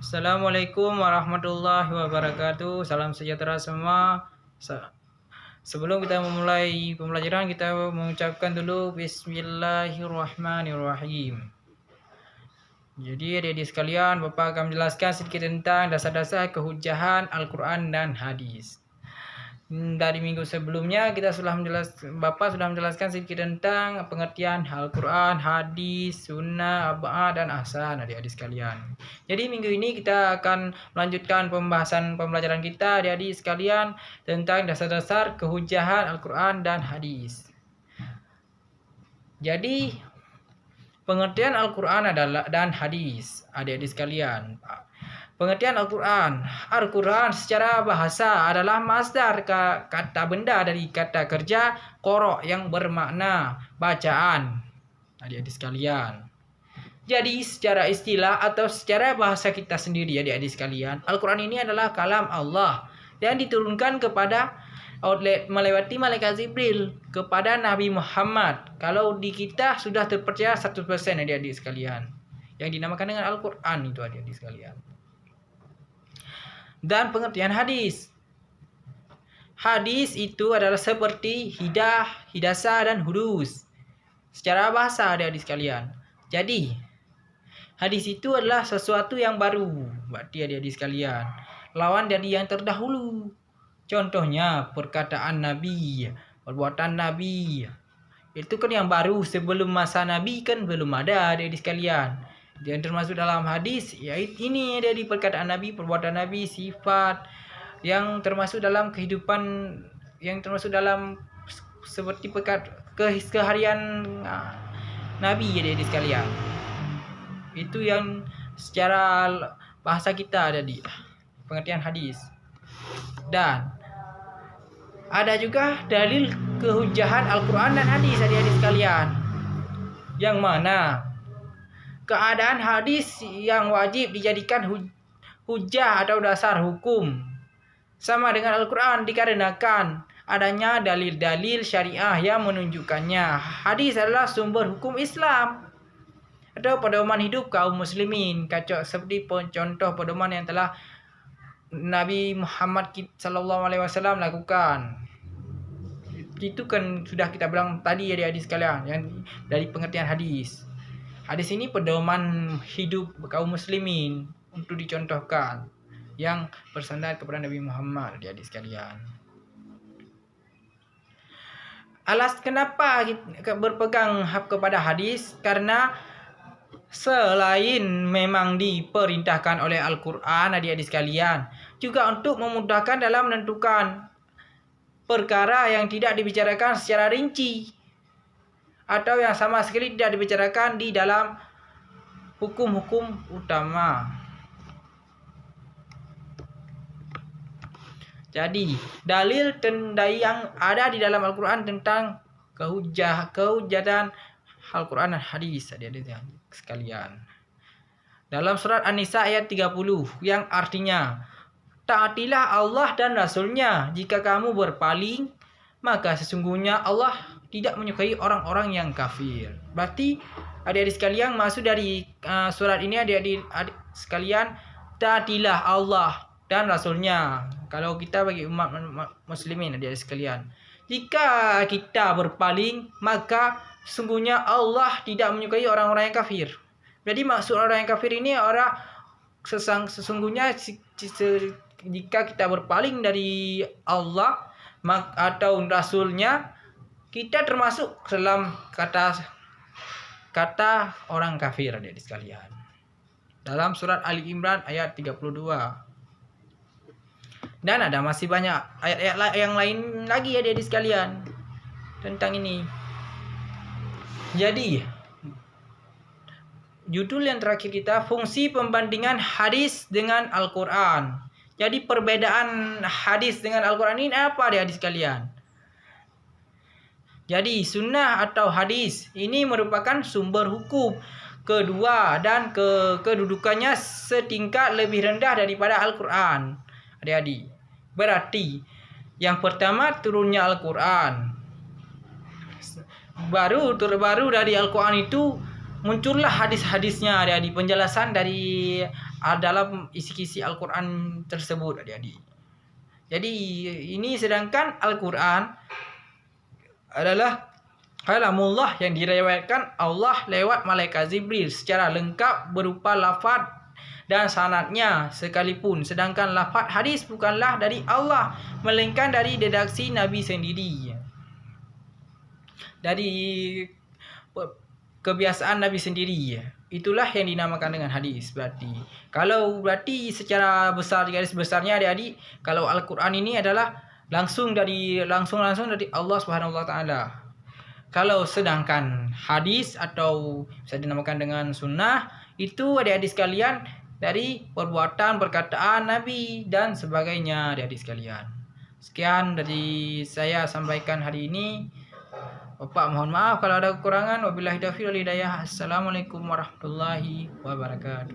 Assalamualaikum warahmatullahi wabarakatuh. Salam sejahtera semua. Sebelum kita memulai pembelajaran, kita mengucapkan dulu Bismillahirrahmanirrahim. Jadi adik-adik sekalian, Bapak akan menjelaskan sedikit tentang dasar-dasar kehujahan Al-Quran dan hadis. Dari minggu sebelumnya Bapak sudah menjelaskan sedikit tentang pengertian Al-Quran, hadis, sunnah, ab'ad, dan ahsan adik-adik sekalian. Jadi minggu ini kita akan melanjutkan pembelajaran kita adik-adik sekalian tentang dasar-dasar kehujahan Al-Quran dan hadis. Jadi pengertian Al-Quran dan hadis adik-adik sekalian. Pengertian Al-Quran. Al-Quran secara bahasa adalah masdar kata benda dari kata kerja qara yang bermakna bacaan. Adik-adik sekalian. Jadi secara istilah atau secara bahasa kita sendiri adik-adik sekalian, Al-Quran ini adalah kalam Allah yang diturunkan melewati malaikat Jibril kepada Nabi Muhammad. Kalau di kita sudah terpercaya 100% adik-adik sekalian. Yang dinamakan dengan Al-Quran itu adik-adik sekalian. Dan pengertian hadis. Hadis itu adalah seperti hidasa, dan hudus. Secara bahasa adik-adik sekalian. Jadi, hadis itu adalah sesuatu yang baru. Berarti adik-adik sekalian. Lawan dari yang terdahulu. Contohnya, perkataan Nabi, perbuatan Nabi. Itu kan yang baru. Sebelum masa Nabi kan belum ada adik-adik sekalian. Yang termasuk dalam hadis, yaitu ini ada di perkataan Nabi, perbuatan Nabi, sifat yang termasuk dalam kehidupan, yang termasuk dalam seperti keseharian Nabi ya di sekalian. Itu yang secara bahasa kita ada di pengertian hadis. Dan ada juga dalil kehujahan Al-Quran dan hadis adik-adik sekalian. Yang mana keadaan hadis yang wajib dijadikan hujah atau dasar hukum sama dengan Al-Quran dikarenakan adanya dalil-dalil syariah yang menunjukkannya. Hadis adalah sumber hukum Islam atau pedoman hidup kaum muslimin. Seperti contoh pedoman yang telah Nabi Muhammad SAW lakukan. Itu kan sudah kita bilang tadi ya adik sekalian, yang dari pengertian hadis. Hadis ini pedoman hidup kaum muslimin untuk dicontohkan yang bersandar kepada Nabi Muhammad adik sekalian. Kenapa berpegang kepada hadis? Karena selain memang diperintahkan oleh Al-Quran adik-adik sekalian, juga untuk memudahkan dalam menentukan perkara yang tidak dibicarakan secara rinci atau yang sama sekali tidak dibicarakan di dalam hukum-hukum utama. Jadi, dalil yang ada di dalam Al-Quran tentang kehujahan Al-Quran dan hadis adik-adik sekalian. Dalam surat An-Nisa ayat 30 yang artinya, taatilah Allah dan Rasul-Nya. Jika kamu berpaling, maka sesungguhnya Allah tidak menyukai orang-orang yang kafir. Berarti adik-adik sekalian masuk dari surat ini adik-adik sekalian, taatilah Allah dan Rasul-Nya. Kalau kita bagi umat muslimin adik-adik sekalian, jika kita berpaling, maka sesungguhnya Allah tidak menyukai orang-orang yang kafir. Jadi maksud orang yang kafir ini orang sesungguhnya jika kita berpaling dari Allah atau Rasul-Nya, kita termasuk dalam kata orang kafir adik sekalian. Dalam surat Ali Imran ayat 32. Dan ada masih banyak ayat-ayat yang lain lagi adik sekalian tentang ini. Jadi judul yang terakhir kita, fungsi pembandingan hadis dengan Al-Quran. Jadi perbedaan hadis dengan Al-Quran ini apa adik sekalian? Jadi sunnah atau hadis ini merupakan sumber hukum kedua dan kedudukannya setingkat lebih rendah daripada Al-Quran. Adik-adik, berarti yang pertama turunnya Al-Quran. Baru dari Al-Quran itu muncullah hadis-hadisnya, adik-adik, penjelasan dari dalam isi-kisi Al-Quran tersebut, adik-adik. Jadi ini sedangkan Al-Quran adalah kalamullah yang diriwayatkan Allah lewat malaikat Jibril secara lengkap berupa lafaz dan sanadnya sekalipun. Sedangkan lafaz hadis bukanlah dari Allah, melainkan dari redaksi Nabi sendiri. Dari kebiasaan Nabi sendiri. Itulah yang dinamakan dengan hadis. Berarti secara besar, garis besarnya adik-adik, kalau Al-Quran ini adalah langsung dari Allah Subhanahu wa taala. Kalau sedangkan hadis atau bisa dinamakan dengan sunnah, itu adik-adik sekalian dari perbuatan, perkataan Nabi dan sebagainya, adik-adik sekalian. Sekian dari saya sampaikan hari ini. Bapak mohon maaf kalau ada kekurangan. Wabillahi taufiq wal hidayah. Assalamualaikum warahmatullahi wabarakatuh.